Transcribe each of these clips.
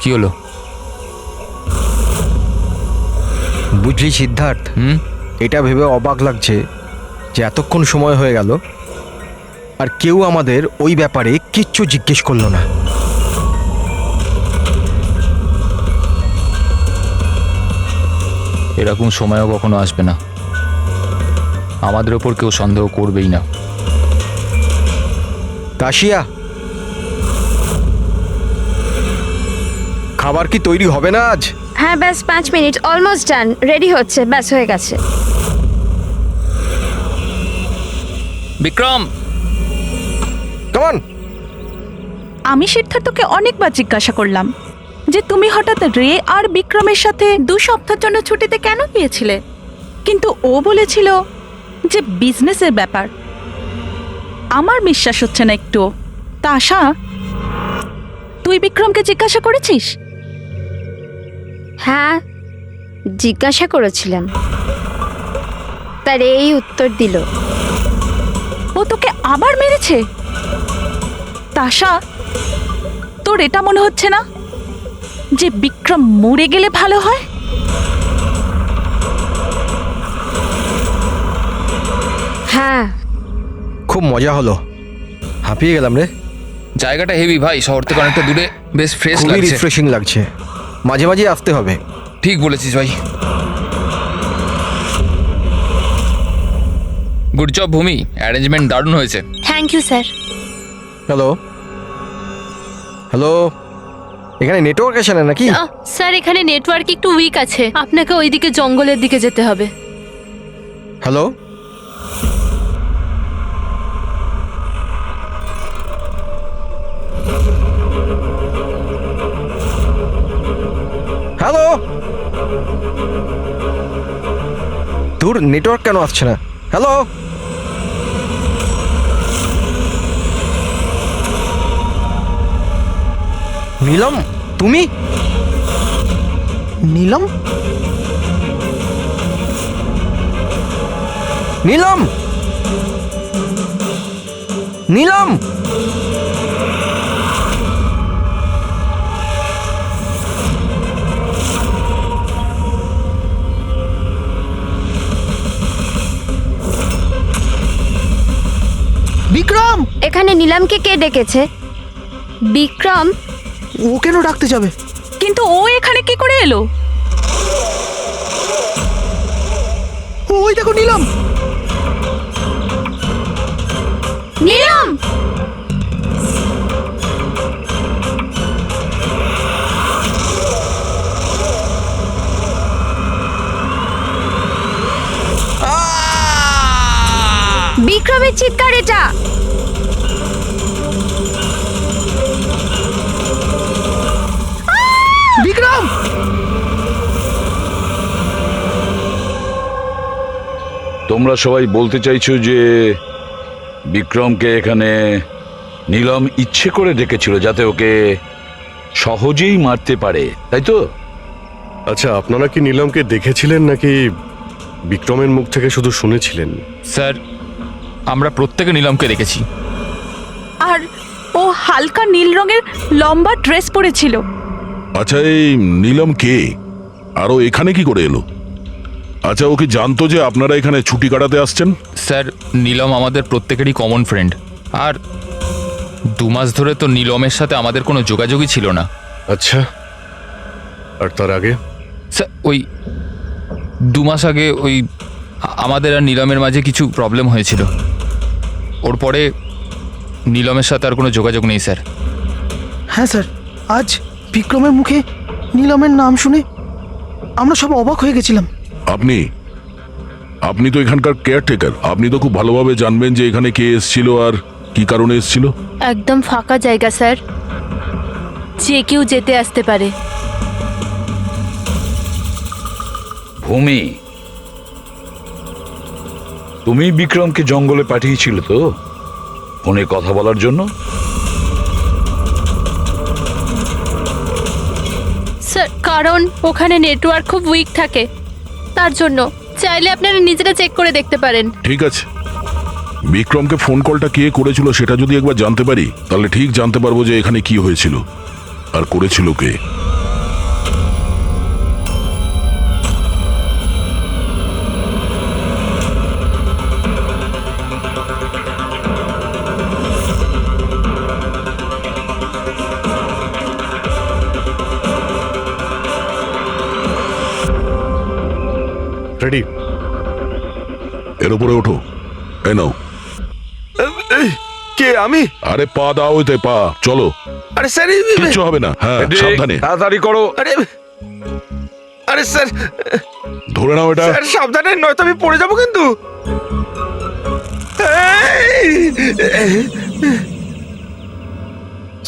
কি হলো? বুঝলি সিদ্ধার্থ, এটা ভেবে অবাক লাগছে যে এতক্ষণ সময় হয়ে গেল আর কেউ আমাদের ওই ব্যাপারে কিচ্ছু জিজ্ঞেস করলো না। এরকম সময়ও কখনো আসবে না, আমাদের ওপর কেউ সন্দেহ করবেই না। কাশিয়া, খাবার কি তৈরি হবে না আজ? হ্যাঁ ব্যাস 5 মিনিট, অলমোস্ট ডান, রেডি হচ্ছে, ব্যাস হয়ে গেছে। Vikram, come on. আমি সিদ্ধার্থকে অনেকবার জিজ্ঞাসা করলাম যে তুমি হঠাৎ রে আর বিক্রমের সাথে 2 সপ্তাহের জন্য ছুটিতে কেন গিয়েছিলে, কিন্তু ও বলেছিল যে বিজনেসের ব্যাপার। আমার বিশ্বাস হচ্ছে না একটু। তা আশা, তুই বিক্রমকে জিজ্ঞাসা করেছিস? হ্যাঁ জিজ্ঞাসা করেছিলাম, তার এই উত্তর দিল। ও তোকে আবার মেরেছে? তাশা, তোর এটা মনে হচ্ছে না যে বিক্রম মরে গেলে ভালো হয়? হ্যাঁ। খুব মজা হলো, হাঁপিয়ে গেলাম রে। জায়গাটা হেভি ভাই, শহর থেকে অনেকটা দূরে, বেশ ফ্রেশ খুবই লাগছে। রিফ্রেশিং লাগছে, মাঝে মাঝে আসতে হবে। ঠিক বলেছিস ভাই। গুড জব ভূমি, অ্যারেঞ্জমেন্ট দারুণ হয়েছে। Thank you sir. Hello hello, এখানে নেটওয়ার্ক আসে না নাকি? স্যার এখানে নেটওয়ার্ক একটু উইক আছে, আপনাকে ওইদিকে জঙ্গলের দিকে যেতে হবে। হ্যালো, হ্যালো, দূর নেটওয়ার্ক কেন আসছে না? হ্যালো, নীলম, তুমি? নীলম, নীলম, নীলম, বিক্রম! এখানে নিলামকে কে ডেকেছে? বিক্রম? ও কেন ডাকতে যাবে? কিন্তু ও এখানে কি করে এলো? ওই দেখো নিলাম। নিলাম! বিক্রমের চিৎকার এটা। বিক্রম! তোমরা সবাই বলতে চাইছো যে বিক্রমকে এখানে নীলম ইচ্ছে করে ডেকেছিল যাতে ওকে সহজেই মারতে পারে, তাই তো? আচ্ছা, আপনারা কি নীলমকে দেখেছিলেন নাকি বিক্রমের মুখ থেকে শুধু শুনেছিলেন? স্যার, আমরা প্রত্যেকে নীলমকে দেখেছি। আর ও হালকা নীল রঙের লম্বা ড্রেস পরেছিল। আচ্ছা, এই নীলম কে আর ও এখানে কি করে এলো? আচ্ছা, ও কি জানতো যে আপনারা এখানে ছুটি কাটাতে আসছেন? স্যার, নীলম আমাদের প্রত্যেকেরই কমন ফ্রেন্ড, আর 2 মাস ধরে তো নীলমের সাথে আমাদের কোনো যোগাযোগই ছিল না। আচ্ছা, আর তার আগে? স্যার, ওই 2 মাস আগে ওই আমাদের আর নীলমের মাঝে কিছু প্রবলেম হয়েছিল। ওর পরে নীলমের সাথে আর কোনো যোগাযোগ নেই স্যার। হ্যাঁ স্যার, আজ বিক্রমের মুখে নিলামের নাম শুনে আমরা সব অবাক হয়ে গেছিলাম। আপনি তো এখানকার কেয়ারটেকার, আপনি তো খুব ভালোভাবে জানবেন যে এখানে কে এসেছিল আর কি কারণে এসেছিল। একদম ফাঁকা জায়গা স্যার, যে কেউ যেতে আসতে পারে। ভূমি, তুমি বিক্রমকে জঙ্গলে পাঠিয়েছিলে তো ফোনে কথা বলার জন্য? স্যার কারণ ওখানে নেটওয়ার্ক খুব উইক থাকে, তার জন্য। চাইলে আপনারা নিজেরা চেক করে দেখতে পারেন। ঠিক আছে, বিক্রমকে ফোন কলটা কে করেছিল সেটা যদি একবার জানতে পারি তাহলে ঠিক জানতে পারবো যে এখানে কি হয়েছিল আর করেছিল কে। রেডি। এর উপরে ওঠো। এই নাও। কে আমি? আরে পা দাও, ওইতে পা। চলো, আরে স্যার কিচ্ছু হবে না। হ্যাঁ, সাবধানে তাড়াতাড়ি করো। আরে আরে স্যার ধরে নাও এটা। স্যার সাবধানে, নয়তো আমি পড়ে যাবো কিন্তু।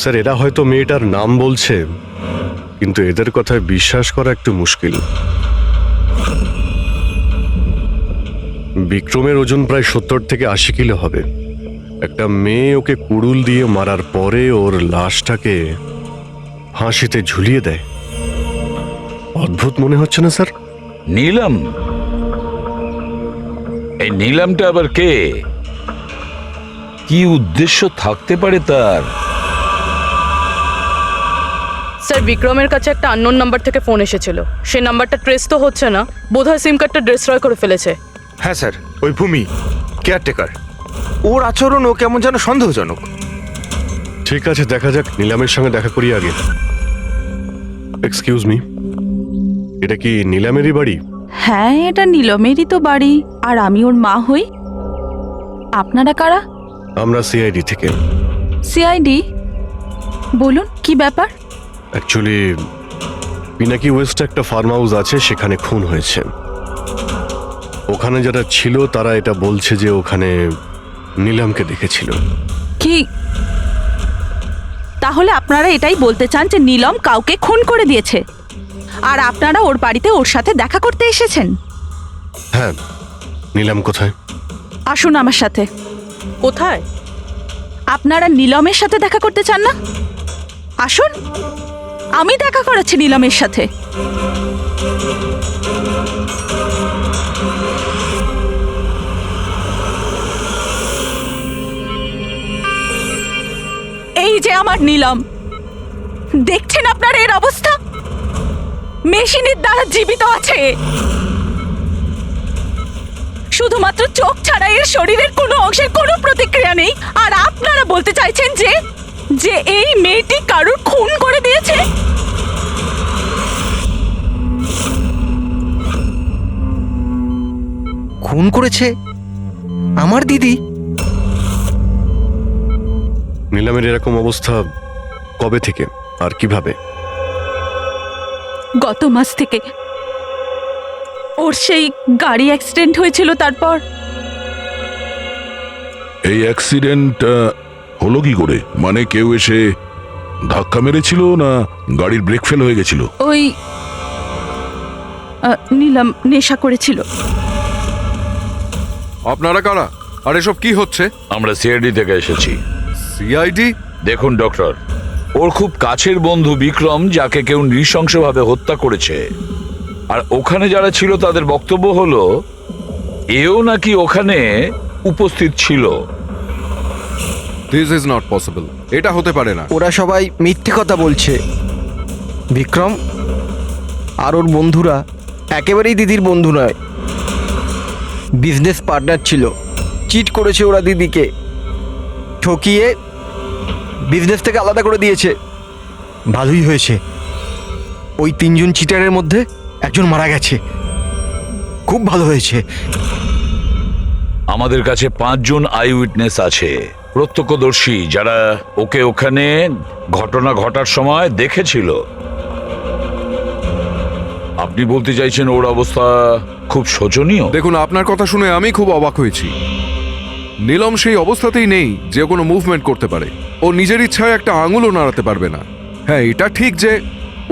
স্যার এরা হয়তো মেয়েটার নাম বলছে, কিন্তু এদের কথায় বিশ্বাস করা একটু মুশকিল। বিক্রমের ওজন প্রায় 70 থেকে 80 কিলো হবে। একটা মেয়ে ওকে কুড়ুল দিয়ে মারার পরে ওর লাশটাকে ফাঁসিতে ঝুলিয়ে দেয়। অদ্ভুত মনে হচ্ছে না স্যার? নীলম? এই নীলমটা আবার কে? কি উদ্দেশ্য থাকতে পারে তার? স্যার বিক্রমের কাছে একটা আননোন নাম্বার থেকে ফোন এসেছিল। সেই নাম্বারটা ট্রেস তো হচ্ছে না, বোধহয় সিম কার্ডটা ডিস্ট্রয় করে ফেলেছে। হ্যাঁ স্যার, ওই ভূমি কেয়ারটেকার, ওর আচরণও কেমন যেন সন্দেহজনক। ঠিক আছে, দেখা যাক। নিলামের সঙ্গে দেখা করি আগে। এক্সকিউজ মি, এটা কি নিলামেরই বাড়ি? হ্যাঁ, এটা নীলমেরই তো বাড়ি, আর আমি ওর মা হই। আপনারা কারা? আমরা সিআইডি থেকে। সিআইডি? বলুন কি ব্যাপার? অ্যাকচুয়ালি পিনাকি ওয়েস্টে একটা ফার্ম হাউস আছে, সেখানে খুন হয়েছে। ওখানে যারা ছিল তারা এটা বলছে যে ওখানে নিলামকে দেখেছিল। কি তাহলে আপনারা এটাই বলতে চান যে নীলম কাউকে খুন করে দিয়েছে, আর আপনারা ওর বাড়িতে ওর সাথে দেখা করতে এসেছেন? হ্যাঁ, নিলাম কোথায়? আসুন আমার সাথে। কোথায়? আপনারা নীলমের সাথে দেখা করতে চান না? আসুন, আমি দেখা করাচ্ছি নীলমের সাথে। এই যে আমার নীলম, দেখছেন আপনারা এর অবস্থা? মেশিনের দ্বারা জীবিত আছে, শুধুমাত্র চোখ ছাড়া এর শরীরের কোনো অংশের কোনো প্রতিক্রিয়া নেই। আর আপনারা বলতে চাইছেন যে যে এই মেয়েটি কারুর খুন করে দিয়েছে? খুন করেছে আমার দিদি? নিলামের এরকম অবস্থা কবে থেকে আর কিভাবে? গত মাস থেকে। ওর সেই গাড়ি অ্যাক্সিডেন্ট হয়েছিল, তারপর এই অ্যাক্সিডেন্ট হলো কি করে? মানে কেউ এসে ধাক্কা মেরেছিল, না গাড়ির ব্রেক ফেল হয়ে গেছিল? ওই নীলম নেশা করেছিল। আপনারা কারা? আর এসব কি হচ্ছে? আমরা সিআইডি থেকে এসেছি। সিআইডি? দেখুন ডক্টর, ওর খুব কাছের বন্ধু বিক্রম, যাকে কেউ নৃশংসভাবে হত্যা করেছে। আর ওখানে যারা ছিল তাদের বক্তব্য হলো এও নাকি ওখানে উপস্থিত ছিল। This is not possible. এটা হতে পারে না। ওরা সবাই মিথ্যে কথা বলছে। বিক্রম আর ওর বন্ধুরা একেবারেই দিদির বন্ধু নয়, বিজনেস পার্টনার ছিল। চিট করেছে ওরা দিদিকে, ঠকিয়ে বিজনেস থেকে আলাদা করে দিয়েছে। ভালোই হয়েছে, ওই 3 জন চিটারের মধ্যে একজন মারা গেছে। খুব ভালো হয়েছে। আমাদের কাছে 5 জন আই উইটনেস আছে, প্রত্যক্ষদর্শী, যারা ওকে ওখানে ঘটনা ঘটার সময় দেখেছিল। আপনি বলতে চাইছেন ওর অবস্থা খুব শোচনীয়? দেখুন, আপনার কথা শুনে আমি খুব অবাক হয়েছি। নীলম সেই অবস্থাতেই নেই যে কোনো মুভমেন্ট করতে পারে। ও নিজের ইচ্ছায় একটা আঙুলও নাড়াতে পারবে না। হ্যাঁ, এটা ঠিক যে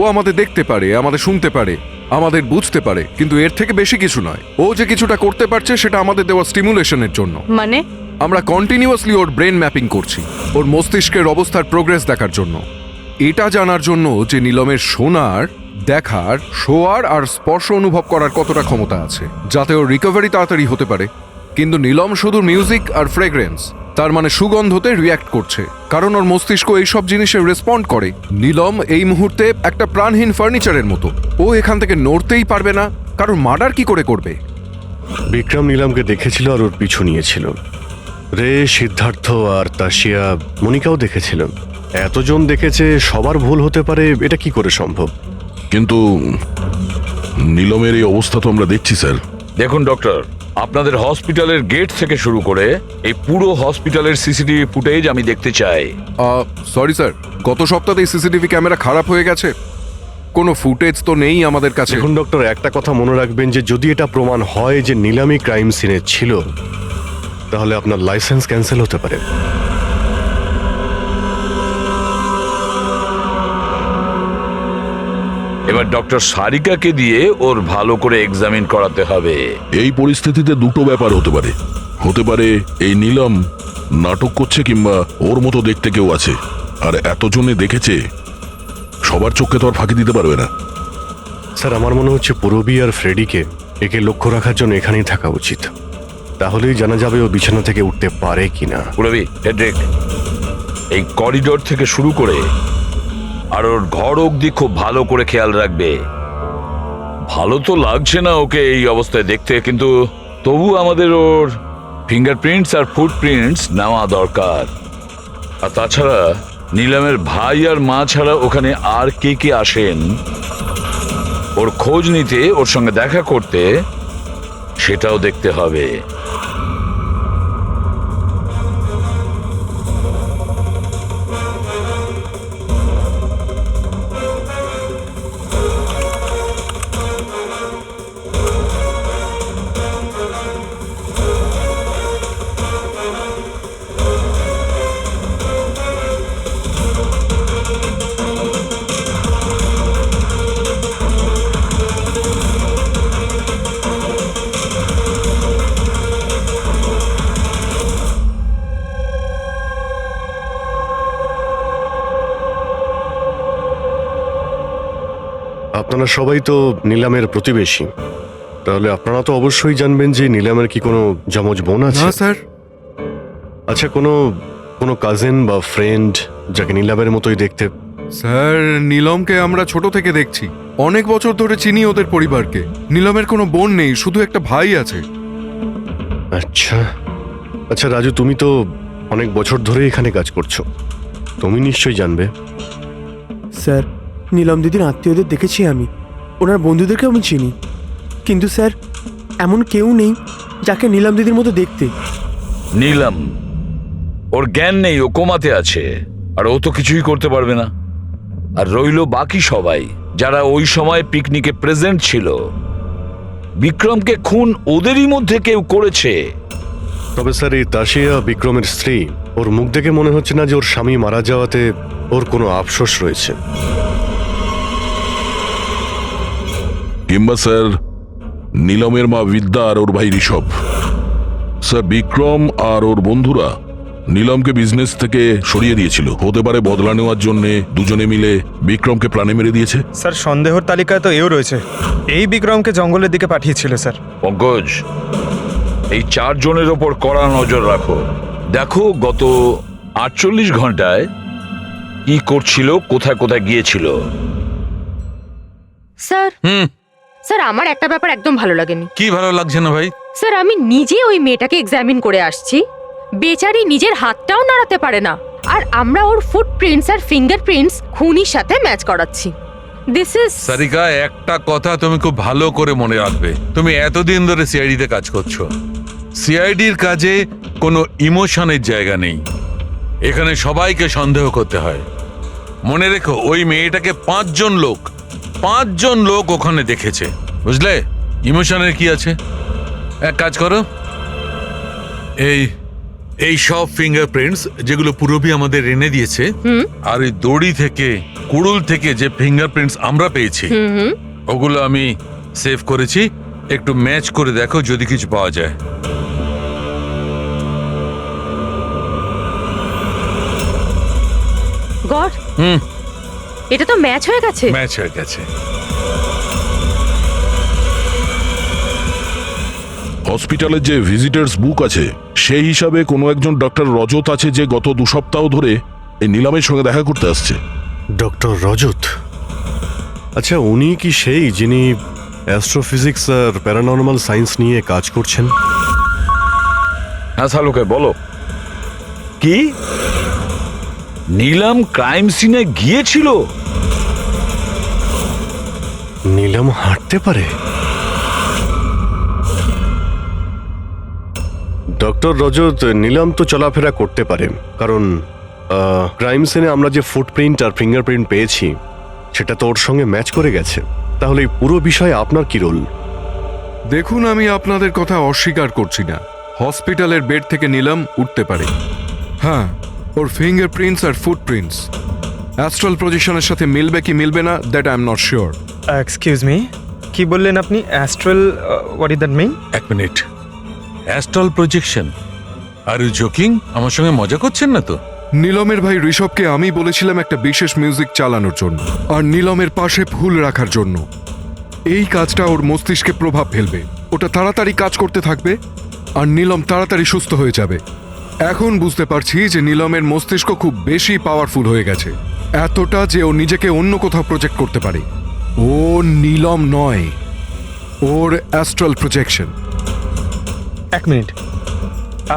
ও আমাদের দেখতে পারে, আমাদের শুনতে পারে, আমাদের বুঝতে পারে, কিন্তু এর থেকে বেশি কিছু নয়। ও যে কিছুটা করতে পারছে সেটা আমাদের দেওয়া স্টিমুলেশনের জন্য। মানে? আমরা কন্টিনিউয়াসলি ওর ব্রেন ম্যাপিং করছি, ওর মস্তিষ্কের অবস্থার প্রোগ্রেস দেখার জন্য। এটা জানার জন্য যে নীলমের শোনার, দেখার, শোয়ার আর স্পর্শ অনুভব করার কতটা ক্ষমতা আছে, যাতে ওর রিকভারি তাড়াতাড়ি হতে পারে। কিন্তু নীলম শুধু মিউজিক আর ফ্রেগ্রেন্স, তার মানে সুগন্ধতে রিয়্যাক্ট করছে, কারণ ওর মস্তিষ্ক এইসব জিনিসে রেসপন্ড করে। নীলম এই মুহূর্তে একটা প্রাণহীন ফার্নিচারের মতো। ও এখান থেকে নড়তেই পারবে না, কারণ মার্ডার কি করে করবে? বিক্রম নিলামকে দেখেছিল আর ওর পিছু নিয়েছিল। রে, সিদ্ধার্থ আর তাশিয়া, মনিকাও দেখেছিল। এতজন দেখেছে, সবার ভুল হতে পারে, এটা কি করে সম্ভব? কিন্তু নিলমের এই অবস্থা তো আমরা দেখছি স্যার। দেখুন ডক্টর, আপনাদের হসপিটালের গেট থেকে শুরু করে এই পুরো হসপিটালের সিসিটিভি ফুটেজ আমি দেখতে চাই। সরি স্যার, গত সপ্তাহে সিসিটিভি ক্যামেরা খারাপ হয়ে গেছে, কোনো ফুটেজ তো নেই আমাদের কাছে। দেখুন ডক্টর, একটা কথা মনে রাখবেন যে যদি এটা প্রমাণ হয় যে নিলামি ক্রাইম সিনে ছিল, তাহলে আপনার লাইসেন্স ক্যান্সেল হতে পারে। এবার ডক্টর সারিকাকে দিয়ে ওর ভালো করে এক্সামিন করাতে হবে। এই পরিস্থিতিতে দুটো ব্যাপার হতে পারে। হতে পারে এই নীলম নাটক করছে, কিংবা ওর মতো দেখতে কেউ আছে, আর এতজনে দেখেছে, সবার চোখে তো আর ফাঁকি দিতে পারবে না। স্যার, আমার মনে হচ্ছে পুরবী আর ফ্রেডিকে একে লক্ষ্য রাখার জন্য এখানেই থাকা উচিত। তাহলেই জানা যাবে ও বিছানা থেকে উঠতে পারে কিনা। পুরবী, হেড্রিক, এই করিডোর থেকে শুরু করে আর ওর ঘর অবধি খুব ভালো করে খেয়াল রাখবে। ভালো তো লাগছে না ওকে এই অবস্থায় দেখতে, কিন্তু তবু আমাদের ওর ফিঙ্গারপ্রিন্টস আর ফুটপ্রিন্টস নেওয়া দরকার। আর তাছাড়া নীলামের ভাই আর মা ছাড়া ওখানে আর কে কে আসেন ওর খোঁজ নিতে, ওর সঙ্গে দেখা করতে, সেটাও দেখতে হবে। আপনারা সবাই তো নিলামের প্রতিবেশী, তাহলে আপনারা তো অবশ্যই জানবেন যে নিলামের কি কোনো যমজ বোন আছে? না স্যার। আচ্ছা, কোনো কোনো কাজিন বা ফ্রেন্ড যাকে নিলামের মতোই দেখতে? স্যার, নীলমকে আমরা ছোট থেকে দেখছি, অনেক বছর ধরে চিনি ওদের পরিবারকে। নীলমের কোনো বোন নেই, শুধু একটা ভাই আছে। আচ্ছা আচ্ছা রাজু, তুমি তো অনেক বছর ধরে এখানে কাজ করছো, তুমি নিশ্চয়ই জানবে। স্যার, নীলম দিদির আত্মীয়দের দেখেছি আমি, ওনার বন্ধুদেরকে আমি চিনি, কিন্তু স্যার এমন কেউ নেই যাকে নীলম দিদির মতো দেখতে। নীলম, ওর জ্ঞান নেই, ও কোমাতে আছে, আর ও তো কিছুই করতে পারবে না। আর রইল বাকি সবাই যারা ওই সময় পিকনিকে প্রেজেন্ট ছিল। বিক্রমকে খুন ওদেরই মধ্যে কেউ করেছে। তবে স্যার, এই তাসিয়া বিক্রমের স্ত্রী, ওর মুখ দেখে মনে হচ্ছে না যে ওর স্বামী মারা যাওয়াতে ওর কোনো আফসোস রয়েছে। কিংবা স্যার নীলমের মা বিদ্যা আর ওর ভাই ঋষভ। স্যার, বিক্রম আর ওর বন্ধুরা নীলমকে বিজনেস থেকে সরিয়ে দিয়েছিল। হতে পারে বদলা নেওয়ার জন্য দুজনে মিলে বিক্রমকে প্রাণে মেরে দিয়েছে। স্যার, সন্দেহর তালিকায় তো এও রয়েছে, এই বিক্রমকে জঙ্গলের দিকে পাঠিয়েছিল স্যার। পঙ্কজ, এই 4 জনের ওপর কড়া নজর রাখো। দেখো গত 48 ঘন্টায় কি করছিল, কোথায় কোথায় গিয়েছিল। স্যার, স্যার আমার একটা ব্যাপার একদম ভালো লাগেনি। কি ভালো লাগছে না ভাই? স্যার, আমি নিজে ওই মেয়েটাকে এক্সামিন করে আসছি, বেচারি নিজের হাতটাও নাড়াতে পারে না, আর আমরা ওর ফুটপ্রিন্টস আর ফিঙ্গারপ্রিন্টস খুনির সাথে ম্যাচ করাচ্ছি। দিস ইজ সারিকা, একটা কথা তুমি খুব ভালো করে মনে রাখবে। তুমি এতদিন ধরে সিআইডিতে কাজ করছো, সিআইডির কাজে কোনো ইমোশনের জায়গা নেই। এখানে সবাইকে সন্দেহ করতে হয়। মনে রেখো, ওই মেয়েটাকে 5 জন লোক ওখানে দেখেছে, বুঝলে? ইমোশনের কি আছে? এক কাজ করো, এই সব ফিঙ্গারপ্রিন্টস যেগুলো পুরবী আমাদের এনে দিয়েছে, আর ওই দড়ি থেকে, কুড়ুল থেকে যে ফিঙ্গারপ্রিন্টস আমরা পেয়েছি, ওগুলো আমি সেভ করেছি। একটু ম্যাচ করে দেখো যদি কিছু পাওয়া যায়। গড, এটা তো ম্যাচ হয়ে গেছে। ম্যাচ হয়ে গেছে। হসপিটালের যে ভিজিটার্স বুক আছে, সেই হিসাবে কোনো একজন ডক্টর রজত আছে যে গত 2 সপ্তাহ ধরে এই নীলামের সঙ্গে দেখা করতে আসছে। ডক্টর রজত? আচ্ছা, উনি কি সেই যিনি অ্যাস্ট্রোফিজিক্স আর প্যারানর্মাল সায়েন্স নিয়ে কাজ করছেন? হ্যাঁ সালুকে বলো, কি নীলম ক্রাইম সিনে গিয়েছিল? নীলম হাঁটতে পারে? ডক্টর রজত, নীলম তো চলাফেরা করতে পারে, কারণ ক্রাইম সিনে আমরা যে ফুটপ্রিন্ট আর ফিঙ্গারপ্রিন্ট পেয়েছি সেটা তো ওর সঙ্গে ম্যাচ করে গেছে। তাহলে এই পুরো বিষয়ে আপনার কি রোল? দেখুন, আমি আপনাদের কথা অস্বীকার করছি না। হসপিটালের বেড থেকে নীলম উঠতে পারে। হ্যাঁ, ওর ফিঙ্গারপ্রিন্টস আর ফুটপ্রিন্টস অ্যাস্ট্রাল প্রজেকশনের সাথে মিলবে কি মিলবে না, that I am not sure. Excuse me, কি বললেন আপনি? Astral, what is that mean? এক minute, astral projection? Are you joking? আমার সঙ্গে মজা করছেন না তো? নীলমের ভাই ঋষভকে আমি বলেছিলাম একটা বিশেষ মিউজিক চালানোর জন্য আর নীলমের পাশে ফুল রাখার জন্য। এই কাজটা ওর মস্তিষ্কে প্রভাব ফেলবে, ওটা তাড়াতাড়ি কাজ করতে থাকবে আর নীলম তাড়াতাড়ি সুস্থ হয়ে যাবে। এখন বুঝতে পারছি যে নীলমের মস্তিষ্ক খুব বেশি পাওয়ারফুল হয়ে গেছে, এতটা যে ও নিজেকে অন্য কোথাও প্রজেক্ট করতে পারে। ও নীলম নয়, ওর অ্যাস্ট্রাল প্রজেকশন। এক মিনিট,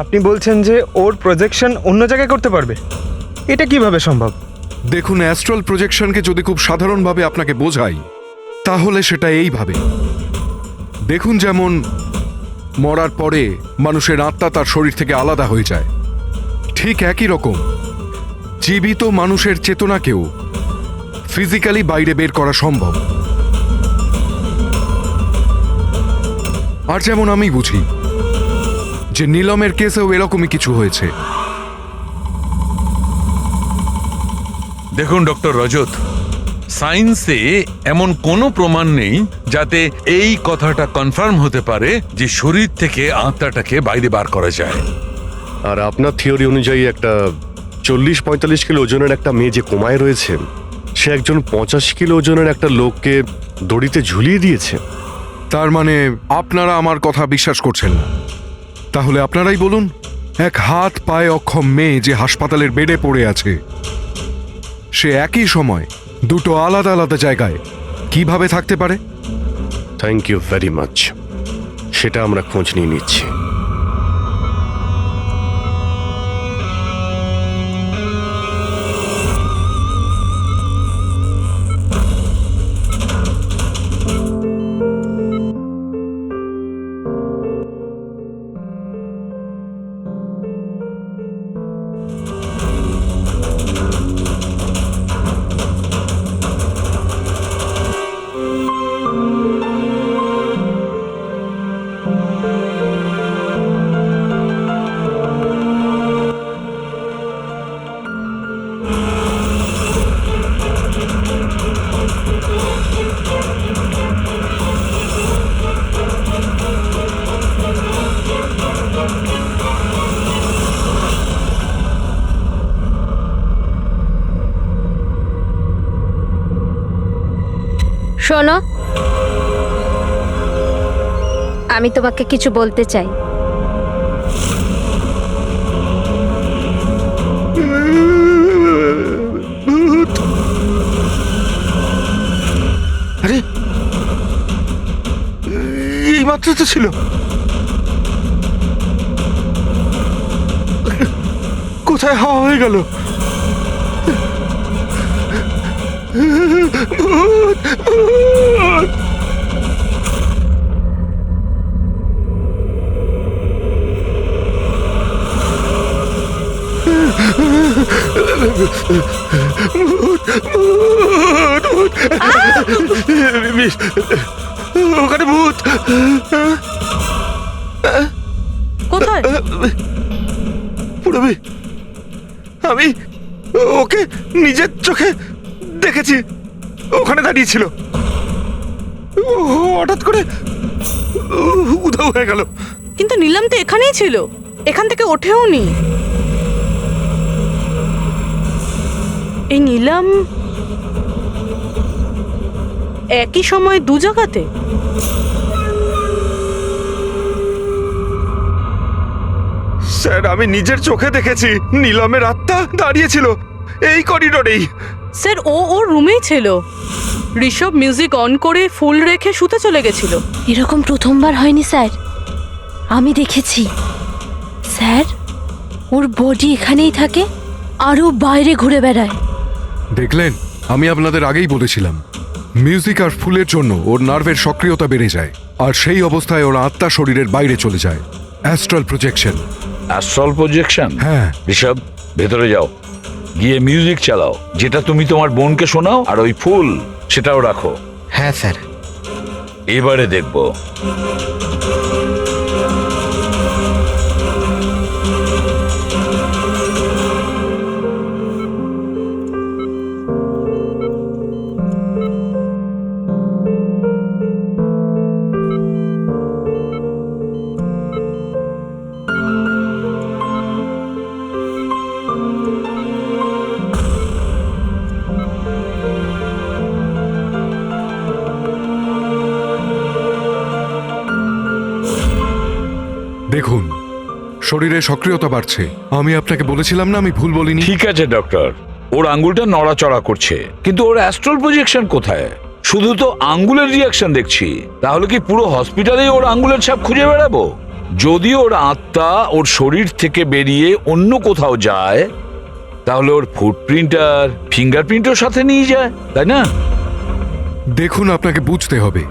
আপনি বলছেন যে ওর প্রজেকশন অন্য জায়গায় করতে পারবে? এটা কিভাবে সম্ভব? দেখুন, অ্যাস্ট্রাল প্রজেকশনকে যদি খুব সাধারণভাবে আপনাকে বোঝাই তাহলে সেটা এইভাবে। দেখুন, যেমন মরার পরে মানুষের আত্মা তার শরীর থেকে আলাদা হয়ে যায়, ঠিক একই রকম জীবিত মানুষের চেতনাকেও ফিজিক্যালি বাইরে বের করা সম্ভব। আর যেমন আমি বুঝি যে নীলমের কেসেও এরকমই কিছু হয়েছে। দেখুন ডক্টর রজত, সায়েন্সে এমন কোনো প্রমাণ নেই যাতে এই কথাটা কনফার্ম হতে পারে যে শরীর থেকে আত্মাটাকে বাইরে বার করা যায়। আর আপনার থিওরি অনুযায়ী একটা 40-45 কিলো ওজনের একটা মেয়ে যে কোমায় রয়েছে, সে একজন 85 কিলো ওজনের একটা লোককে দড়িতে ঝুলিয়ে দিয়েছে। তার মানে আপনারা আমার কথা বিশ্বাস করছেন না? তাহলে আপনারাই বলুন, এক হাত পায়ে অক্ষম মেয়ে যে হাসপাতালের বেডে পড়ে আছে, সে একই সময় দুটো আলাদা আলাদা জায়গায় কিভাবে থাকতে পারে? থ্যাংক ইউ ভেরি মাচ, সেটা আমরা খোঁজ নিয়ে নিচ্ছি। শোনো, আমি তোমাকে কিছু বলতে চাই। আরে, এই মাত্র তো ছিল। কোথায় হাওয়া হয়ে গেল? ওখানে ভূত। কোথায়? পুরবি, আমি ওকে নিজের চোখে দেখেছি, ওখানে দাঁড়িয়েছিল। হঠাৎ করে উধাও হয়ে গেল। কিন্তু নীলম তো এখানেই ছিল, এখান থেকে ওঠেও নি। এই নীলম একই সময় দু জায়গাতে? স্যার, আমি নিজের চোখে দেখেছি নীলমের আত্মা দাঁড়িয়েছিল এই করিডোরেই। স্যার, ওর রুমেই ছিল। ঋষভ মিউজিক অন করে ফুল রেখে শুতে চলে গেছিল। এরকম প্রথমবার হয়নি স্যার, আমি দেখেছি। স্যার, ওর বডি এখানেই থাকে আর ও বাইরে ঘুরে বেড়ায়। দেখলেন, আমি আপনাদের আগেই বলেছিলাম, মিউজিক আর ফুলের জন্য ওর নার্ভের সক্রিয়তা বেড়ে যায় আর সেই অবস্থায় ওর আত্মা শরীরের বাইরে চলে যায়। Astral projection. Astral projection? হ্যাঁ। ঋষভ, ভেতরে যাও, গিয়ে মিউজিক চালাও, যেটা তুমি তোমার বোনকে শোনাও, আর ওই ফুল সেটাও রাখো। হ্যাঁ স্যার। এবারে দেখবো। দেখুন, শরীরে সক্রিয়তা বাড়ছে। আমি আপনাকে বলেছিলাম না আমি ভুল বলিনি? ঠিক আছে ডক্টর, ওর আঙ্গুলটা নড়াচড়া করছে, কিন্তু ওর অ্যাস্ট্রাল প্রজেকশন কোথায়? শুধু তো আঙ্গুলের রিয়াকশন দেখছি। তাহলে কি পুরো হসপিটালেই ওর আঙ্গুলের ছাপ খুঁজে বেড়াবো? যদি ওর আত্মা ওর শরীর থেকে বেরিয়ে অন্য কোথাও যায়, তাহলে ওর ফুটপ্রিন্ট আর ফিঙ্গারপ্রিন্টও সাথে নিয়ে যায়, তাই না? দেখুন, আপনাকে বুঝতে হবে,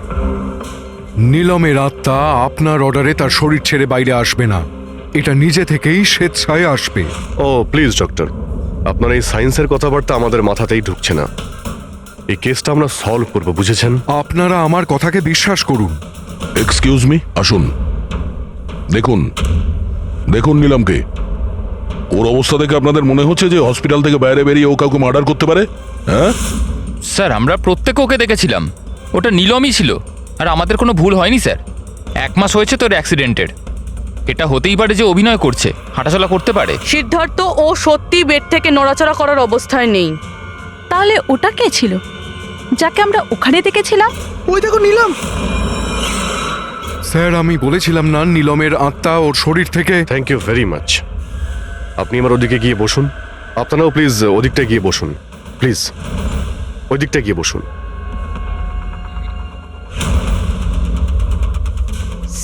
নীলমের আত্মা আপনার অর্ডারে তার শরীর ছেড়ে বাইরে আসবে না। এটা নিজে থেকেই স্বেচ্ছায় আসবে। ও প্লিজ ডক্টর, আপনার এই সায়েন্সের কথাবার্তা আমাদের মাথাতেই ঢুকছে না। এই কেসটা আমরা সলভ করবো, বুঝেছেন? আপনারা আমার কথাকে বিশ্বাস করুন। এক্সকিউজ মি, আসুন। দেখুন দেখুন নিলামকে। ওর অবস্থা দেখে আপনাদের মনে হচ্ছে যে হসপিটাল থেকে বাইরে বেরিয়ে ও কাউকে মার্ডার করতে পারে? হ্যাঁ স্যার, আমরা প্রত্যেকে ওকে দেখেছিলাম। ওটা নীলমই ছিল, আর আমাদের কোনো ভুল হয়নি স্যার। 1 মাস হয়েছে তোর অ্যাক্সিডেন্টের। এটা হতেই পারে যে অভিনয় করছে, হাঁটাচলা করতে পারে। সিদ্ধার্থ, ও সত্যি বেড থেকে নড়াচড়া করার অবস্থায় নেই। তাহলে ওটা কে ছিল যাকে আমরা ওখানে দেখেছিলাম? ওই দেখো নিলাম। স্যার, আমি বলেছিলাম না নীলমের আত্মা ওর শরীর থেকে। Thank you very much. আপনি আমার ওদিকে গিয়ে বসুন। আপনারাও প্লিজ ওদিকটা গিয়ে বসুন, প্লিজ ওই দিকটা গিয়ে বসুন।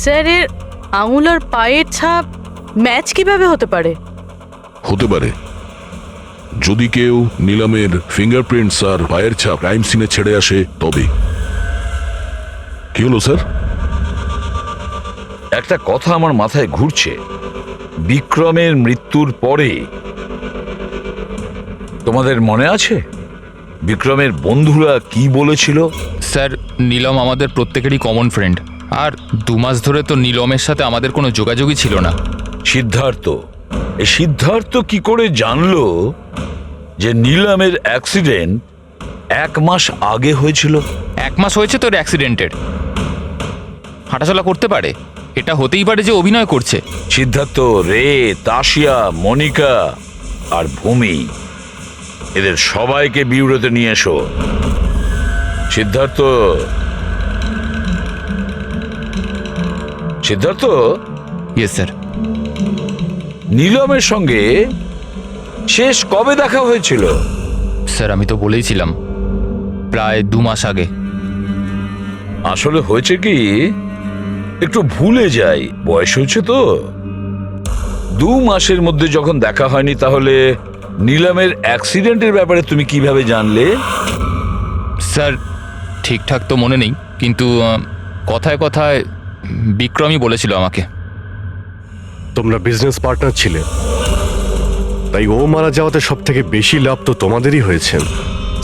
স্যার, এর আঙুল আর পায়ের ছাপ ম্যাচ কিভাবে হতে পারে? হতে পারে যদি কেউ নিলামের ফিঙ্গারপ্রিন্টস আর পায়ের ছাপ ক্রাইম সিনে ছেড়ে আসে তবে। কি হলো স্যার? একটা কথা আমার মাথায় ঘুরছে। বিক্রমের মৃত্যুর পরে তোমাদের মনে আছে বিক্রমের বন্ধুরা কি বলেছিল? স্যার, নীলম আমাদের প্রত্যেকেরই কমন ফ্রেন্ড, আর 2 মাস ধরে তো নীলমের সাথে আমাদের কোনো যোগাযোগই ছিল না। সিদ্ধার্থ, এই সিদ্ধার্থ কি করে জানলো যে নীলমের অ্যাক্সিডেন্ট 1 মাস আগে হয়েছিল? 1 মাস হয়েছে তোর অ্যাক্সিডেন্টের, হাঁটাচলা করতে পারে। এটা হতেই পারে যে অভিনয় করছে। সিদ্ধার্থ, রে, তাশিয়া, মনিকা আর ভূমি, এদের সবাইকে বিউরোতে নিয়ে এসো। সিদ্ধার্থ, সিদ্ধার্থ। Yes sir. নীলমের সঙ্গে শেষ কবে দেখা হয়েছিল? স্যার, আমি তো বলেইছিলাম, প্রায় 2 মাস আগে। আসলে হয়েছে কি, একটু ভুলে যাই, বয়স হয়েছে তো। 2 মাসের মধ্যে যখন দেখা হয়নি, তাহলে নীলমের অ্যাক্সিডেন্টের ব্যাপারে তুমি কিভাবে জানলে? স্যার, ঠিকঠাক তো মনে নেই, কিন্তু কথায় কথায় বিক্রমই বলেছিল আমাকে। তোমরা বিজনেস পার্টনার ছিলে, তাই ও মারা যাওয়াতে সব থেকে বেশি লাভ তো তোমাদেরই হয়েছে।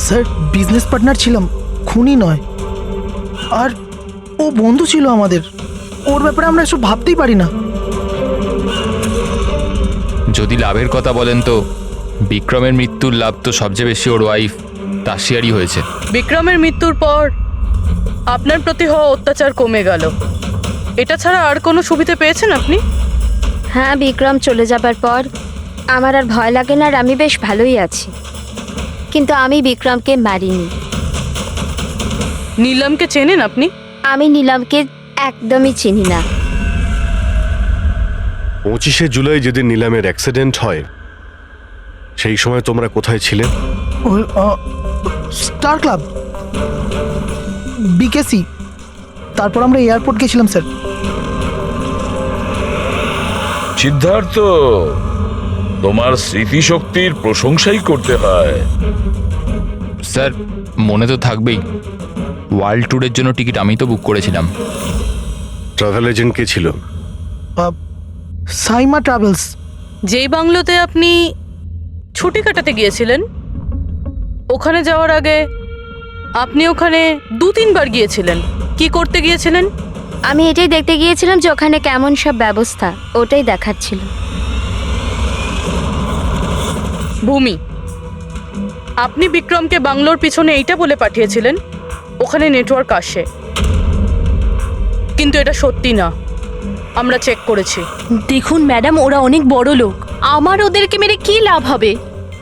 স্যার, বিজনেস পার্টনার ছিলাম, খুনি নয়। আর ও বন্ধু ছিল আমাদের। ওর ব্যাপারে আমরা এসব ভাবতেই পারি না। যদি লাভের কথা বলেন তো বিক্রমের মৃত্যুর লাভ তো সবচেয়ে বেশি ওর ওয়াইফ তাশিয়ারই হয়েছে। বিক্রমের মৃত্যুর পর আপনার প্রতি হওয়া অত্যাচার কমে গেল। এটা ছাড়া আর কোনো সুবিধা পেয়েছেন আপনি? হ্যাঁ, বিক্রম চলে যাবার পর আমার আর ভয় লাগে না, আর আমি বেশ ভালোই আছি। কিন্তু আমি বিক্রমকে মারিনি। নীলমকে চেনেন আপনি? আমি নীলমকে একদমই চিনি না। 25শে জুলাই যেদিন নিলামের অ্যাক্সিডেন্ট হয়, সেই সময় তোমরা কোথায় ছিলে? স্টার ক্লাব, বিকেসি, তারপর আমরা এয়ারপোর্ট গেছিলাম স্যার। সিদ্ধার্থ, তোমার স্মৃতিশক্তির প্রশংসাই করতে হয়। স্যার, মনে তো থাকবেই, ওয়ার্ল্ড ট্যুরের জন্য টিকিট আমি তো বুক করেছিলাম। ট্রাভেল এজেন্ট কে ছিল? সাইমা ট্রাভেলস। যেই বাংলোতে আপনি ছুটি কাটাতে গিয়েছিলেন, ওখানে যাওয়ার আগে আপনি ওখানে 2-3 বার গিয়েছিলেন। কি করতে গিয়েছিলেন? আমি এটাই দেখতে গিয়েছিলাম যে ওখানে কেমন সব ব্যবস্থা, ওটাই দেখাচ্ছিল। ভূমি, আপনি বিক্রমকে বাংলোর পিছনে এইটা বলে পাঠিয়েছিলেন ওখানে নেটওয়ার্ক আসে, কিন্তু এটা সত্যি না। আমরা চেক করেছি। দেখুন ম্যাডাম, ওরা অনেক বড় লোক, আমার ওদেরকে মেরে কি লাভ হবে?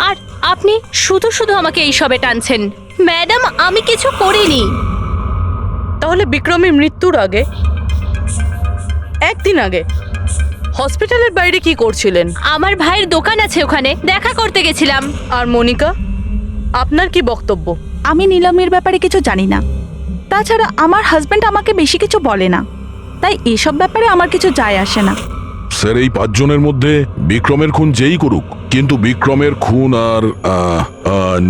আর আপনি শুধু শুধু আমাকে এইসবে টানছেন। ম্যাডাম, আমি কিছু করিনি। তাহলে বিক্রমের মৃত্যুর আগে, একদিন আগে হসপিটালের বাইরে কি করছিলেন? আমার ভাইয়ের দোকান আছে, ওখানে দেখা করতে গেছিলাম। আর মনিকা, আপনার কি বক্তব্য? আমি নিলামের ব্যাপারে কিছু জানি না। তাছাড়া আমার হাজবেন্ড আমাকে বেশি কিছু বলে না, তাই এসব ব্যাপারে আমার কিছু যায় আসে না। স্যার, এই 5 জনের মধ্যে বিক্রমের খুন যেই করুক, কিন্তু বিক্রমের খুন আর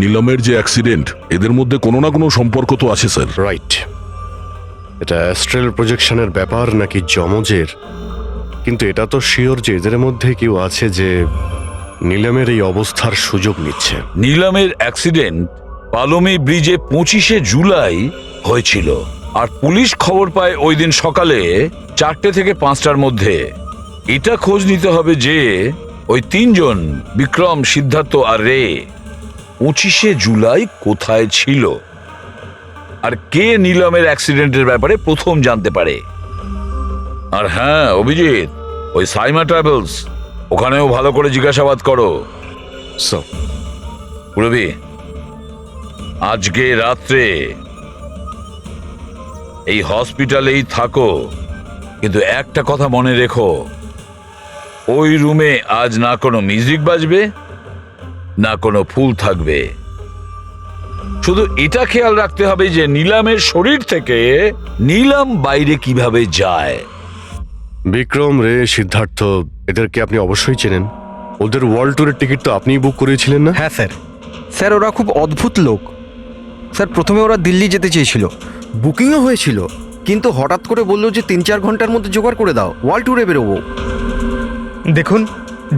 নিলমের যে অ্যাক্সিডেন্ট, এদের মধ্যে কোনো না কোনো সম্পর্ক তো আছে স্যার। রাইট। এটা অ্যাস্ট্রাল প্রজেকশনের ব্যাপার নাকি যমজের, কিন্তু এটা তো শিওর যে এদের মধ্যে কেউ আছে যে নিলামের এই অবস্থার সুযোগ নিচ্ছে। নিলামের অ্যাক্সিডেন্ট পালোমি ব্রিজে 25শে জুলাই হয়েছিল, আর পুলিশ খবর পায় ওই দিন সকালে 4টে থেকে 5টার মধ্যে। এটা খোঁজ নিতে হবে যে ওই 3 জন বিক্রম, সিদ্ধার্থ আর রে 25শে জুলাই কোথায় ছিল, আর কে নিলামের অ্যাক্সিডেন্টের ব্যাপারে প্রথম জানতে পারে। আর হ্যাঁ অভিজিৎ, ওই সাইমা ট্রাভেলস, ওখানেও ভালো করে জিজ্ঞাসাবাদ করো। পুরবি, আজকে রাত্রে এই হসপিটালেই থাকো, কিন্তু একটা কথা মনে রেখো, ওই রুমে আজ না কোনো মিউজিক বাজবে, না কোনো ফুল থাকবে। শুধু এটা খেয়াল রাখতে হবে যে নিলামের শরীর থেকে নিলাম বাইরে কিভাবে যায়। বিক্রম, রে, সিদ্ধার্থ, এদেরকে আপনি অবশ্যই চেনেন। ওদের ওয়ার্ল্ড ট্যুরের টিকিট তো আপনিই বুক করিয়েছিলেন না? হ্যাঁ স্যার। স্যার, ওরা খুব অদ্ভুত লোক। স্যার, প্রথমে ওরা দিল্লি যেতে চেয়েছিল, বুকিংও হয়েছিল, কিন্তু হঠাৎ করে বললো যে 3-4 ঘন্টার মধ্যে জোগাড় করে দাও, ওয়ার্ল্ড ট্যুরে বেরোবো। দেখুন,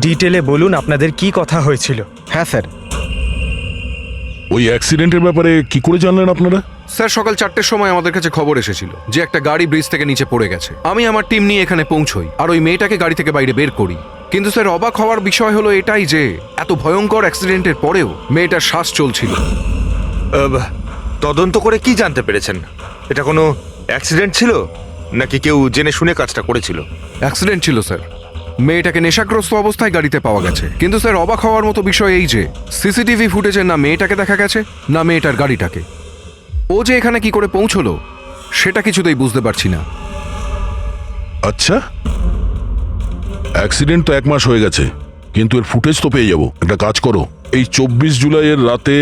ডিটেলে বলুন আপনাদের কি কথা হয়েছিল। হ্যাঁ স্যার। ওই অ্যাক্সিডেন্টের ব্যাপারে কি করে জানলেন আপনারা? স্যার, সকাল 4টের সময় আমাদের কাছে খবর এসেছিল যে একটা গাড়ি ব্রিজ থেকে নিচে পড়ে গেছে। আমি আমার টিম নিয়ে এখানে পৌঁছই আর ওই মেয়েটাকে গাড়ি থেকে বাইরে বের করি। কিন্তু স্যার, অবাক হওয়ার বিষয় হলো এটাই যে এত ভয়ঙ্কর অ্যাক্সিডেন্টের পরেও মেয়েটার শ্বাস চলছিল। তদন্ত করে কি জানতে পেরেছেন? এটা কোনো অ্যাক্সিডেন্ট ছিল নাকি কেউ জেনে শুনে কাজটা করেছিল? অ্যাক্সিডেন্ট ছিল স্যার। মেয়েটাকে নেশাগ্রস্ত অবস্থায় গাড়িতে পাওয়া গেছে। কিন্তু স্যার, অবাক হওয়ার মতো বিষয় এই যে সিসিটিভি ফুটেজে না মেয়েটাকে দেখা গেছে, না মেয়েটার গাড়িটাকে। ও যে এখানে কি করে পৌঁছলো সেটা কিছুতেই বুঝতে পারছি না। আচ্ছা, অ্যাক্সিডেন্ট তো 1 মাস হয়ে গেছে, কিন্তু এর ফুটেজ তো পেয়ে যাবো। একটা কাজ করো, এই 24 জুলাইয়ের রাতে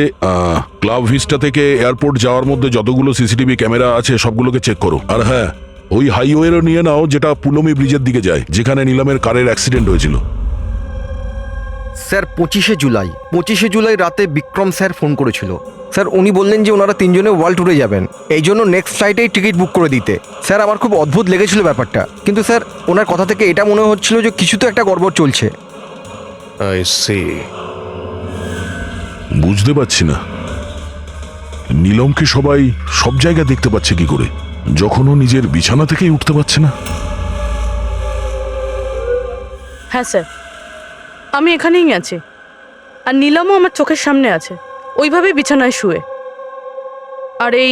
ক্লাব ভিস্টা থেকে এয়ারপোর্ট যাওয়ার মধ্যে যতগুলো সিসিটিভি ক্যামেরা আছে সবগুলোকে চেক করো। আর হ্যাঁ, ওই হাইওয়েরও নিয়ে নাও যেটা পুলমি ব্রিজের দিকে যায়, যেখানে নিলামের কারের অ্যাক্সিডেন্ট হয়েছিল। স্যার, 25শে জুলাই রাতে বিক্রম স্যার ফোন করেছিল। স্যার, উনি বললেন যে ওনারা 3 জনে ওয়ার্ল্ড ট্যুরে যাবেন, এই জন্য নেক্সট ফ্লাইটেই টিকিট বুক করে দিতে। স্যার, আমার খুব অদ্ভুত লেগেছিল ব্যাপারটা, কিন্তু স্যার ওনার কথা থেকে এটা মনে হচ্ছিল যে কিছু তো একটা গড়বড় চলছে। I see. বুঝতে পারছি না নিলমকে সবাই সব জায়গায় দেখতে পাচ্ছে কি করে, যখন ও নিজের বিছানা থেকেই উঠতে পারছে না। হ্যাঁ স্যার, আমি এখানেই আছি, আর নীলমও আমার চোখের সামনে আছে, ওইভাবে বিছানায় শুয়ে। আর এই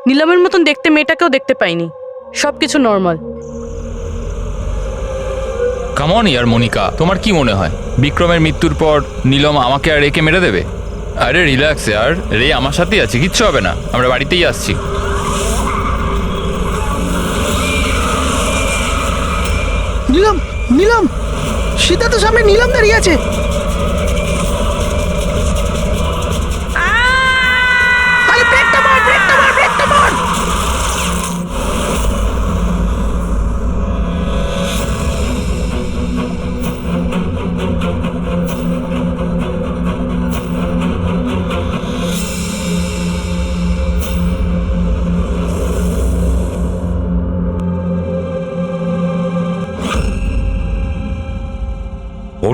নীলমের মতন দেখতে মেয়েটাকেও দেখতে পাইনি, সব কিছু নর্মাল। কামন ইয়ার মনিকা, তোমার কি মনে হয় বিক্রমের মৃত্যুর পর নীলম আমাকে আর রেকে মেরে দেবে? আরে রিল্যাক্স ইয়ার, রে আমার সাথেই আছে, কিচ্ছু হবে না, আমরা বাড়িতেই আসছি। নীলম, নীলম, সিদ্ধার্থ সামনে নীলম দাঁড়িয়ে আছে। আরে ব্রেকটা মার, ব্রেকটা মার, ব্রেকটা মার।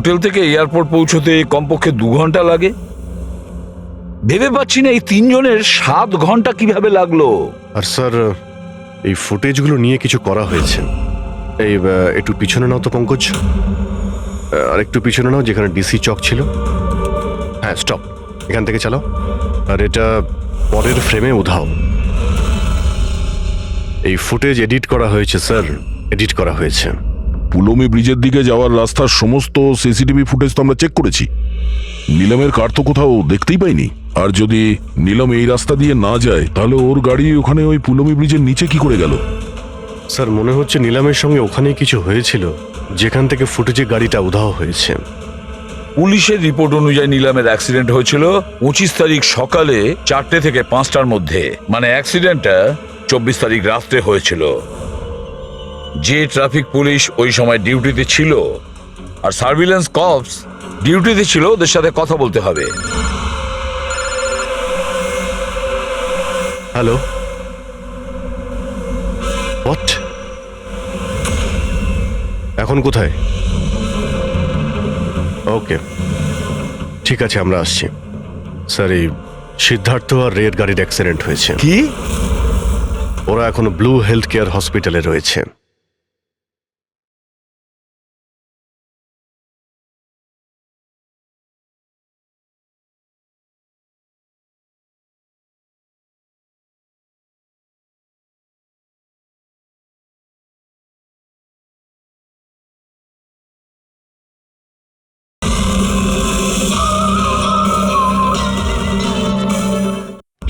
হোটেল থেকে এয়ারপোর্ট পৌঁছতে কমপক্ষে 2 ঘন্টা লাগে। ভেবে পাচ্ছি না এই 3 জনের 7 ঘন্টা কিভাবে লাগলো। আর স্যার এই ফুটেজগুলো নিয়ে কিছু করা হয়েছে। এই একটু পিছনে নাও তো পঙ্কজ, আর একটু পিছনে নাও যেখানে ডিসি চক ছিল। হ্যাঁ স্টপ, এখান থেকে চালাও। আর এটা পরের ফ্রেমে উধাও। এই ফুটেজ এডিট করা হয়েছে স্যার, এডিট করা হয়েছে। পুলমি ব্রিজের দিকে যাওয়ার রাস্তার সমস্ত সিসিটিভি ফুটেজ তো আমরা চেক করেছি। নীলমের কার তো কোথাও দেখতেই পাইনি। আর যদি নীলম এই রাস্তা দিয়ে না যায় তাহলে ওর গাড়ি ওখানে ওই পুলমি ব্রিজের নিচে কি করে গেল? স্যার মনে হচ্ছে নীলামের সঙ্গে ওখানেই কিছু হয়েছিল, যেখান থেকে ফুটেজে গাড়িটা উধাও হয়েছে। পুলিশের রিপোর্ট অনুযায়ী নীলামের অ্যাক্সিডেন্ট হয়েছিল 25 তারিখ সকালে 4টে থেকে 5টার মধ্যে, মানে অ্যাক্সিডেন্টটা 24 তারিখ রাত্রে হয়েছিল। যে ট্রাফিক পুলিশ ওই সময় ডিউটিতে ছিল আর সার্ভিলেন্স কপস ডিউটিতে ছিল, ওদের সাথে কথা বলতে হবে। Hello, what? এখন কোথায়? ওকে, ঠিক আছে, আমরা আসছি। স্যার এই সিদ্ধার্থ আর রের গাড়ির অ্যাক্সিডেন্ট হয়েছে। কি? ওরা এখনো ব্লু হেলথ কেয়ার হসপিটালে রয়েছে।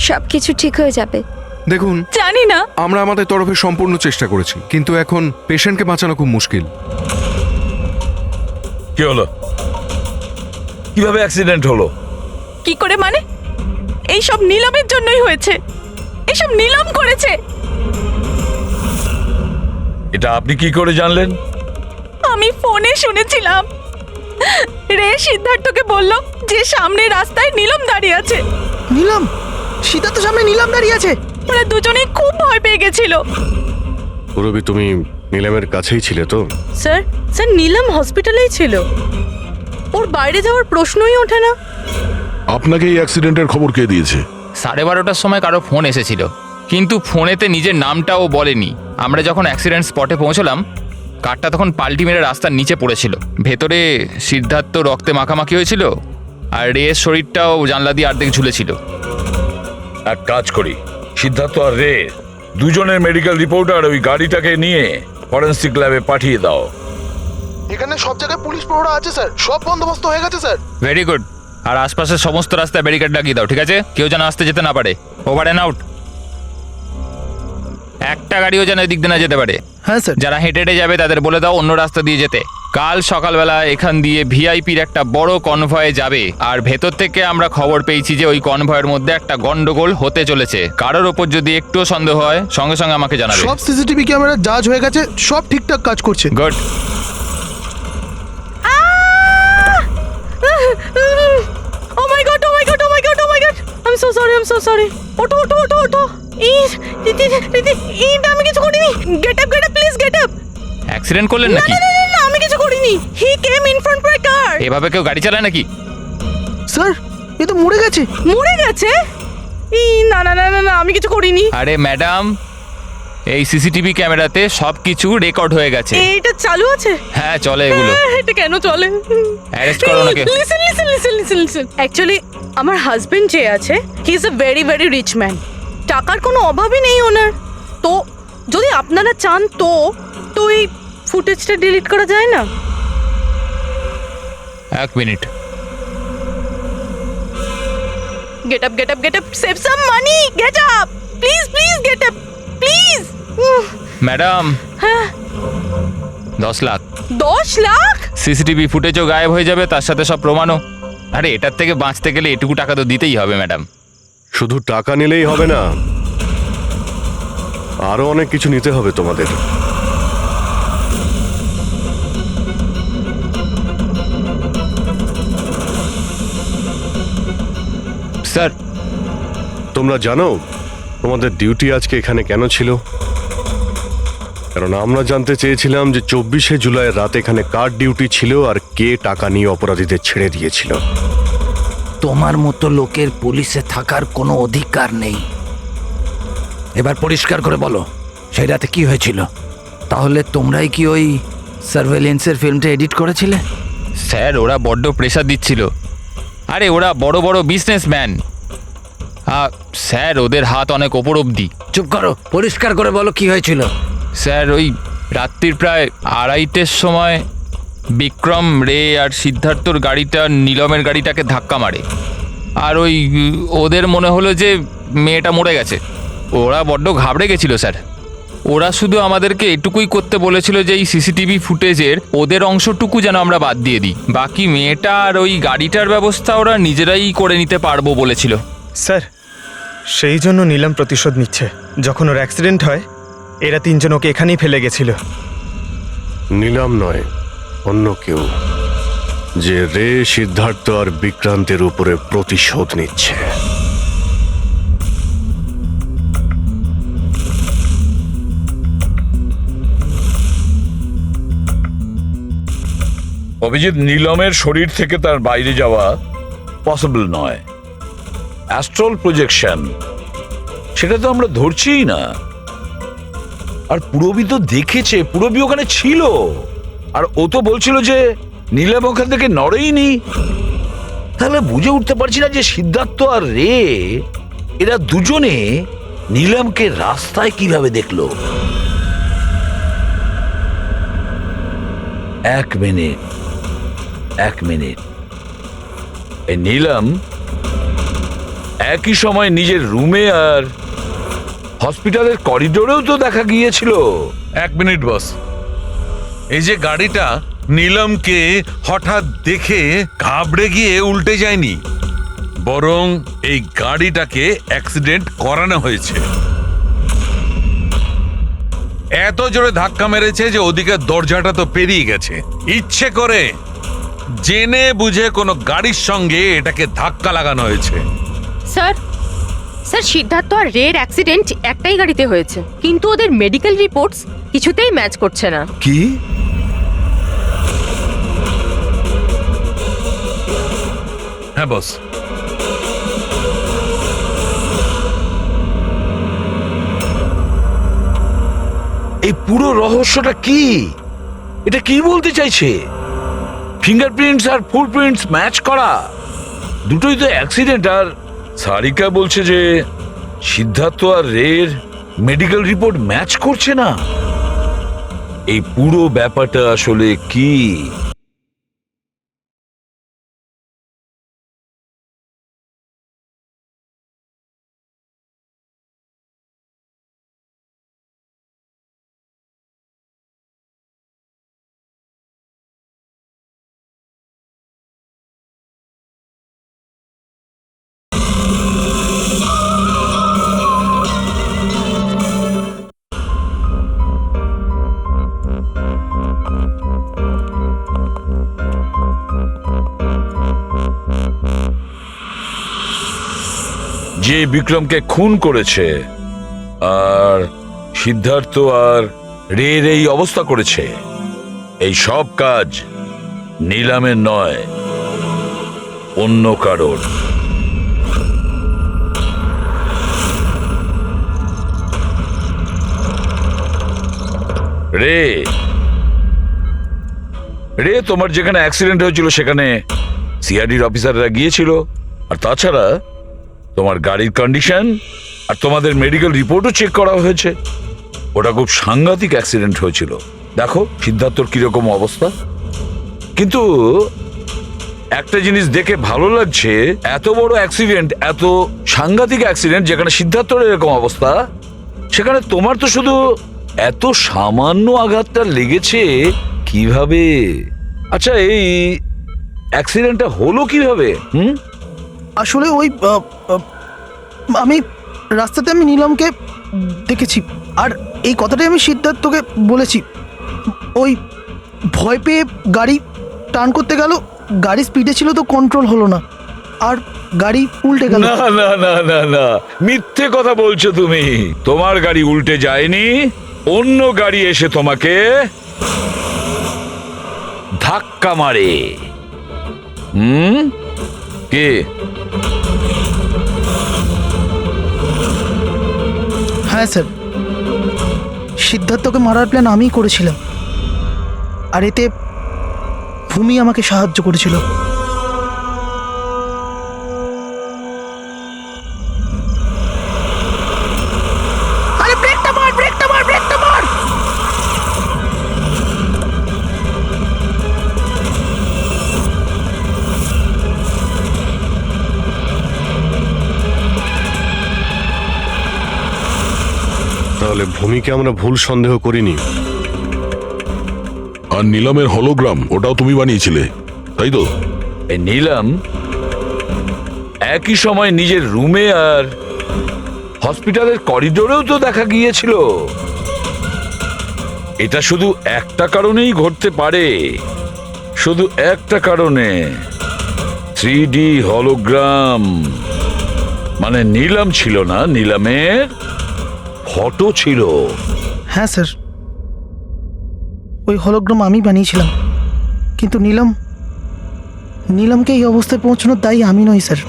সবকিছু ঠিক হয়ে যাবে। দেখুন, জানি না। আমরা আমাদের তরফে সম্পূর্ণ চেষ্টা করেছি, কিন্তু এখন পেশেন্টকে বাঁচানো খুব মুশকিল। কি হলো? কিভাবে অ্যাক্সিডেন্ট হলো? কি করে মানে? এইসব নীলমের জন্যই হয়েছে, এইসব নীলম করেছে। এটা আপনি কি করে জানলেন? আমি ফোনে শুনেছিলাম। রে সিদ্ধার্থকে বলল যে সামনে রাস্তায় নীলম দাঁড়িয়ে আছে। নীলম? সিদ্ধার্থ সামনে নীলম দাঁড়িয়ে আছে? ওরা দুজনেই খুব ভয় পেয়ে গেছিল। পুরবি, তুমি নীলামের কাছেই ছিলে তো? স্যার, স্যার নীলম হসপিটালেই ছিল, ওর বাইরে যাওয়ার প্রশ্নই ওঠে না। আপনাকে এই অ্যাক্সিডেন্টের খবর কে দিয়েছে? 12:30টার সময় কারো ফোন এসেছিল, কিন্তু ফোনেতে নিজের নামটাও বলেনি। আমরা যখন অ্যাক্সিডেন্ট স্পটে পৌঁছলাম, কারটা তখন পাল্টি মেরে রাস্তার নিচে পড়েছিল। ভেতরে সিদ্ধার্থ রক্তে মাখামাখি হয়েছিল, আর রের শরীরটাও জানলা দিয়ে অর্ধেক ঝুলেছিল। এক কাজ করি, সিদ্ধার্থ আর রে দুজনের মেডিকেল রিপোর্ট আর ওই গাড়িটাকে নিয়ে ফরেন্সিক ল্যাবে পাঠিয়ে দাও। এখানে সব জায়গায় পুলিশ প্রহরা আছে স্যার, সব বন্দোবস্ত হয়ে গেছে স্যার। Very good. আর আশপাশের সমস্ত রাস্তায় ব্যারিকেড লাগিয়ে দাও, ঠিক আছে? কেউ যেন আসতে যেতে না পারে। Over and out. একটা গাড়িও যেন এদিক দিয়ে না যেতে পারে। হ্যাঁ স্যার। যারা হেঁটে হেঁটে যাবে তাদের বলে দাও অন্য রাস্তা দিয়ে যেতে। কাল সকালবেলা এখান দিয়ে ভিআইপির একটা বড় কনভয়ে যাবে, আর ভেতর থেকে আমরা খবর পেয়েছি যে ওই কনভয়ের মধ্যে একটা গন্ডগোল হতে চলেছে। কারোর ওপর যদি একটুও সন্দেহ হয় সঙ্গে সঙ্গে আমাকে জানাবে। সব সিসিটিভি ক্যামেরা জাজ হয়ে গেছে, সব ঠিকঠাক কাজ করছে। Good. Oh my god, oh my god, oh my god, oh my god. I'm so sorry, I'm so sorry. ওঠো ওঠো ওঠো ওঠো। এটা আমি কিছু করিনি। Get up, please get up. Accident করলেন না নাকি? না না না, আমি কিছু করিনি। He came in front of my car. এভাবে কেউ গাড়ি চালায় নাকি? স্যার, এ তো মরে গেছে। মরে গেছে? না না না না না, আমি কিছু করিনি। আরে ম্যাডাম, এই সিসিটিভি ক্যামেরাতে সবকিছু রেকর্ড হয়ে গেছে। এটা চালু আছে? হ্যাঁ চলে এগুলো। এটা কেন চলে? অ্যারেস্ট করো নাকি? Listen listen listen listen listen. Actually আমার হাজবেন্ড যে আছে, he is a very very rich man. টাকার কোনো অভাবই নেই ওনার। তো যদি আপনারা চান তো এই ফুটেজটা ডিলিট করা যায় না? এক minute. Get up get up get up, save some money, get up please please, get up please. Madam, হ্যাঁ 10 লাখ। 10 লাখ? সিসিটিভি ফুটেজও গায়েব হয়ে যাবে, তার সাথে সব প্রমাণও। আরে এটার থেকে বাঁচতে গেলে এটুকু টাকা তো দিতেই হবে ম্যাডাম। শুধু টাকা নিলেই হবে না, আরো অনেক কিছু নিতে হবে তোমাদের। স্যার, তোমরা জানো তোমাদের ডিউটি আজকে এখানে কেন ছিল? কারণ আমরা জানতে চেয়েছিলাম যে 24শে জুলাই রাতে এখানে কার ডিউটি ছিল আর কে টাকা নিয়ে অপরাধীদের ছেড়ে দিয়েছিল। তোমার মতো লোকের পুলিশে থাকার কোনো অধিকার নেই। এবার পরিষ্কার করে বলো সেই রাতে কি হয়েছিল। তাহলে তোমরাই কি ওই সার্ভেলেন্সের ফিল্মটা এডিট করেছিলে? স্যার ওরা বড্ড প্রেশার দিচ্ছিল। আরে ওরা বড় বড় বিজনেসম্যান, স্যার ওদের হাত অনেক ওপর অবধি। চুপ করো, পরিষ্কার করে বলো কি হয়েছিল। স্যার ওই রাত্রির প্রায় 2:30টার সময় বিক্রম, রে আর সিদ্ধার্থর গাড়িটা নীলমের গাড়িটাকে ধাক্কা মারে, আর ওই ওদের মনে হলো যে মেয়েটা মরে গেছে। ওরা বড্ড ঘাবড়ে গেছিল স্যার। ওরা শুধু আমাদেরকে এটুকুই করতে বলেছিল যে এই সিসিটিভি ফুটেজের ওদের অংশটুকু যেন আমরা বাদ দিয়ে দিই, বাকি মেয়েটা আর ওই গাড়িটার ব্যবস্থা ওরা নিজেরাই করে নিতে পারবো বলেছিল। স্যার সেই জন্য নীলম প্রতিশোধ নিচ্ছে। যখন ওর অ্যাক্সিডেন্ট হয় এরা তিনজন ওকে এখানেই ফেলে গেছিল। নীলম নয়, অন্য কেউ, যে রে, সিদ্ধার্থ আর বিক্রান্তের উপরে প্রতিশোধ নিচ্ছে। অভিজিৎ, নীলমের শরীর থেকে তার বাইরে যাওয়া পসিবল নয়। অ্যাস্ট্রাল প্রজেকশন, সেটা তো আমরা ধরছিই না। আর পুরবী তো দেখেছে, পুরবী ওখানে ছিল, আর ও তো বলছিল যে নীলম ওখান থেকে নড়েইনি। তাহলে বুঝে উঠতে পারছি না যে সিদ্ধার্থ আর রে এরা দুজনে নীলমকে রাস্তায় কিভাবে দেখলো। এক মিনিট, এই নীলম একই সময় নিজের রুমে আর হসপিটালের করিডোরেও তো দেখা গিয়েছিল। 1 মিনিট বস, এই যে গাড়িটা নীলমকে হঠাৎ দেখে ঘাবড়ে গিয়ে উল্টে যায়নি, বরং এই গাড়িটাকে অ্যাক্সিডেন্ট করানো হয়েছে। এত জোরে ধাক্কা মেরেছে যে ওদিকে দরজাটা তো পেরিয়ে গেছে। ইচ্ছে করে জেনে বুঝে কোনো গাড়ির সঙ্গে এটাকে ধাক্কা লাগানো হয়েছে। স্যার সিদ্ধার্থ আর রের অ্যাক্সিডেন্ট একটাই গাড়িতে হয়েছে, কিন্তু ওদের মেডিকেল রিপোর্টস কিছুতেই ম্যাচ করছে না। কি? হ্যাঁ বস, এই পুরো রহস্যটা কি? এটা কি বলতে চাইছে? ফিঙ্গারপ্রিন্টস আর ফুটপ্রিন্টস ম্যাচ করা, দুটোই তো অ্যাক্সিডেন্ট। আর সারিকা বলছে যে সিদ্ধার্থ আর রের মেডিকেল রিপোর্ট ম্যাচ করছে না। এই পুরো ব্যাপারটা আসলে কি? যে বিক্রমকে খুন করেছে আর সিদ্ধার্থ আর রের এই অবস্থা করেছে, এই সব কাজ নীলমের নয়, অন্য কারোর। রে তোমার যেখানে অ্যাক্সিডেন্ট হয়েছিল সেখানে সিআইডির অফিসাররা গিয়েছিল। আর তাছাড়া তোমার গাড়ির কন্ডিশন আর তোমাদের মেডিকেল রিপোর্টও চেক করা হয়েছে। ওটা খুব সাংঘাতিক অ্যাক্সিডেন্ট হয়েছিল। দেখো সিদ্ধার্থর কিরকম অবস্থা। কিন্তু একটা জিনিস দেখে ভালো লাগছে, এত বড় অ্যাক্সিডেন্ট, এত সাংঘাতিক অ্যাক্সিডেন্ট যেখানে সিদ্ধার্থর এরকম অবস্থা, সেখানে তোমার তো শুধু এত সামান্য আঘাতটা লেগেছে কিভাবে? আচ্ছা, এই অ্যাক্সিডেন্টটা হলো কিভাবে? আসলে ওই আমি রাস্তাতে আমি নীলমকে দেখেছি, আর এই কথাটাই আমি সিদ্ধার্থকে বলেছি। ওই ভয় পেয়ে গাড়ি টার্ন করতে গেল, গাড়ি স্পিডে ছিল তো কন্ট্রোল হলো না, আর গাড়ি উল্টে গেল। না, মিথ্যে কথা বলছো তুমি। তোমার গাড়ি উল্টে যায়নি, অন্য গাড়ি এসে তোমাকে ধাক্কা মারে। কে? হ্যাঁ স্যার, সিদ্ধার্থকে মারার প্ল্যান আমিই করেছিলাম, আর এতে ভূমি আমাকে সাহায্য করেছিল। আরে ব্রেকটা মার, ব্রেকটা মার, ব্রেকটা মার! তাহলে ভূমিকে আমরা ভুল সন্দেহ করিনি। আর নিলামের হলোগ্রাম ওটাও তুমি বানিয়েছিলে, তাই তো? এই নিলাম একই সময় নিজের রুমে আর হসপিটালের করিডোরেও তো দেখা গিয়েছিল। এটা শুধু একটা কারণেই ঘটতে পারে, শুধু একটা কারণে। 3D হলোগ্রাম মানে নিলাম ছিল না, নিলামের ফটো ছিল। হ্যাঁ স্যার, ওই হলোগ্রাম আমি বানিয়েছিলাম, কিন্তু নীলমকে এই অবস্থায় পৌঁছানোর দায়ী আমি নই স্যার।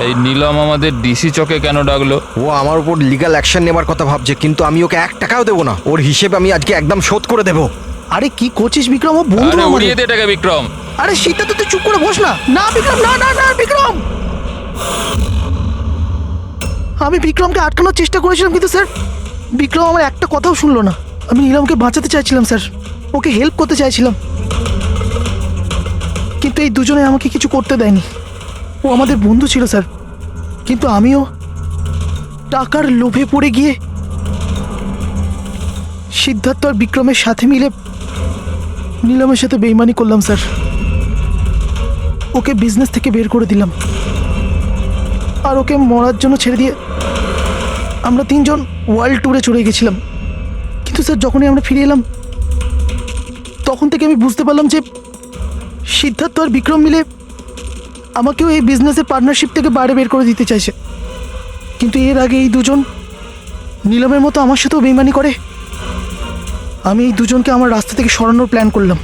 এই নিলাম আমাদের ডিসি চকে কেন ডাকলো? ও আমার উপর লিগ্যাল অ্যাকশন নেবার কথা ভাবছে, কিন্তু আমি ওকে 1 টাকাও দেবো না। ওর হিসেব আমি আজকে একদম শোধ করে দেবো। আরে কি করছিস বিক্রম? ও বন্ধু আরে আমাদের। উড়িয়ে দে এটাকে বিক্রম। আরে সিদ্ধার্থ, তুই চুপ করে বস না। না বিক্রম, না না না বিক্রম! আমি বিক্রমকে আটকানোর চেষ্টা করেছিলাম, কিন্তু স্যার বিক্রম আমার একটা কথাও শুনলো না। আমি নীলমকে বাঁচাতে চাইছিলাম স্যার, ওকে হেল্প করতে চাইছিলাম, কিন্তু এই দুজনে আমাকে কিছু করতে দেয়নি। ও আমাদের বন্ধু ছিল স্যার, কিন্তু আমিও টাকার লোভে পড়ে গিয়ে সিদ্ধার্থ আর বিক্রমের সাথে মিলে নীলমের সাথে বেইমানি করলাম স্যার। ওকে বিজনেস থেকে বের করে দিলাম, আর ওকে মরার জন্য ছেড়ে দিয়ে আমরা 3 জন ওয়ার্ল্ড ট্যুরে চলে গেছিলাম। কিন্তু স্যার যখনই আমরা ফিরে এলাম, তখন থেকে আমি বুঝতে পারলাম যে সিদ্ধার্থ আর বিক্রম মিলে আমাকেও এই বিজনেসের পার্টনারশিপ থেকে বাইরে বের করে দিতে চাইছে। কিন্তু এর আগে এই দুজন নীলমের মতো আমার সাথেও বেইমানি করে। আমি এই দুজনকে আমার রাস্তা থেকে সরানোর প্ল্যান করলাম,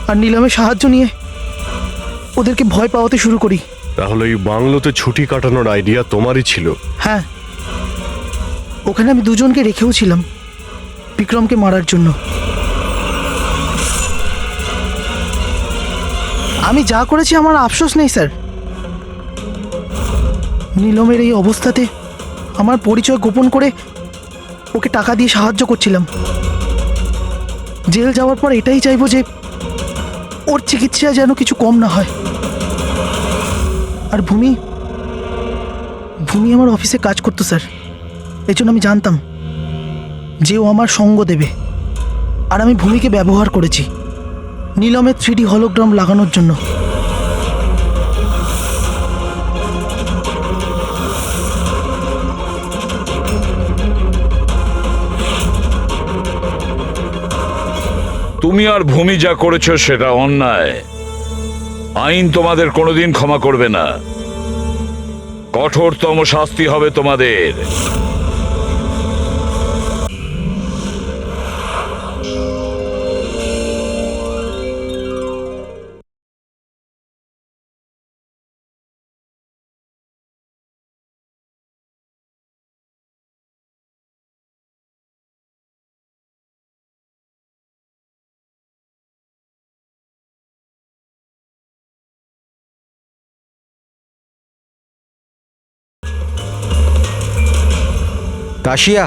আর নীলমের সাহায্য নিয়ে ওদেরকে ভয় পাওয়াতে শুরু করি। তাহলে এই বাংলোতে ছুটি কাটানোর আইডিয়া তোমারই ছিল? হ্যাঁ, ওখানে আমি দুজনকে রেখেও ছিলাম বিক্রমকে মারার জন্য। আমি যা করেছি আমার আফসোস নেই স্যার। নীলমের এই অবস্থাতে আমার পরিচয় গোপন করে ওকে টাকা দিয়ে সাহায্য করছিলাম। জেল যাওয়ার পর এটাই চাইবো যে ওর চিকিৎসায় যেন কিছু কম না হয়। আর ভূমি আমার অফিসে কাজ করতো স্যার, এই জন্য আমি জানতাম যে ও আমার সঙ্গ দেবে। আর আমি ভূমিকে ব্যবহার করেছি নীলমের 3D হলোগ্রাম লাগানোর জন্য। তুমি আর ভূমি যা করেছো সেটা অন্যায়। আইন তোমাদের কোনোদিন ক্ষমা করবে না, কঠোরতম শাস্তি হবে তোমাদের। তাশিয়া,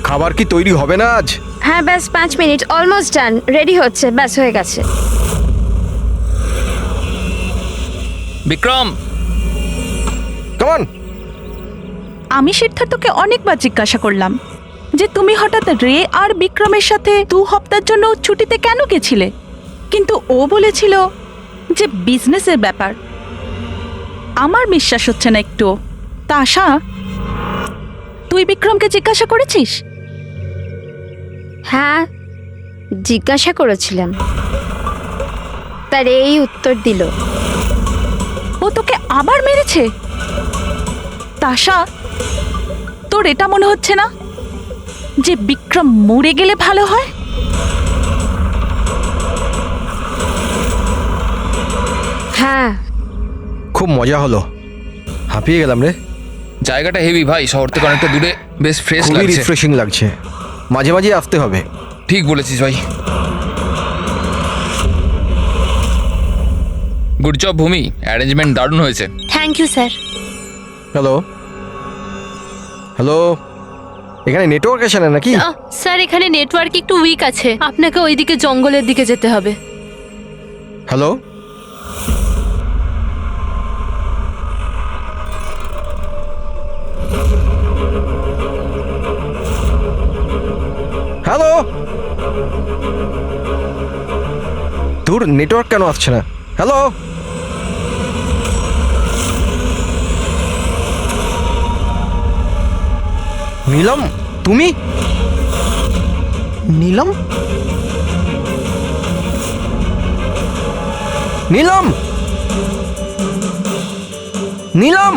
খাবার কি তৈরি হবে না আজ? হ্যাঁ ব্যাস 5 মিনিট, অলমোস্ট ডান, রেডি হচ্ছে, ব্যাস হয়ে গেছে। Vikram, come on. আমি সিদ্ধার্থকে অনেকবার জিজ্ঞাসা করলাম যে তুমি হঠাৎ রে আর বিক্রমের সাথে 2 হপ্তার জন্য ছুটিতে কেন গেছিলে, কিন্তু ও বলেছিল যে বিজনেসের ব্যাপার। আমার বিশ্বাস হচ্ছে না একটু। তা আশা, তুই বিক্রমকে জিজ্ঞাসা করেছিস? হ্যাঁ, জিজ্ঞাসা করেছিলাম, তার এই উত্তর দিল। ও তোকে আবার মেরেছে? তাশা, তোর এটা মনে হচ্ছে না যে বিক্রম মরে গেলে ভালো হয়? হ্যাঁ, খুব মজা হলো, হাঁপিয়ে গেলাম রে। জায়গাটা হেভি ভাই, শহর থেকে অনেকটা দূরে, বেশ ফ্রেশ খুবই লাগছে। রিফ্রেশিং লাগছে, মাঝে মাঝে আসতে হবে। ঠিক বলেছিস ভাই। গুড জব ভূমি, অ্যারেঞ্জমেন্ট দারুণ হয়েছে। Thank you sir. Hello hello, এখানে নেটওয়ার্ক আসে না নাকি? স্যার এখানে নেটওয়ার্ক একটু উইক আছে, আপনাকে ওইদিকে জঙ্গলের দিকে যেতে হবে। হ্যালো হ্যালো, দূর নেটওয়ার্ক কেন আসছে না? হ্যালো নীলম, তুমি? নীলম? নীলম, নীলম।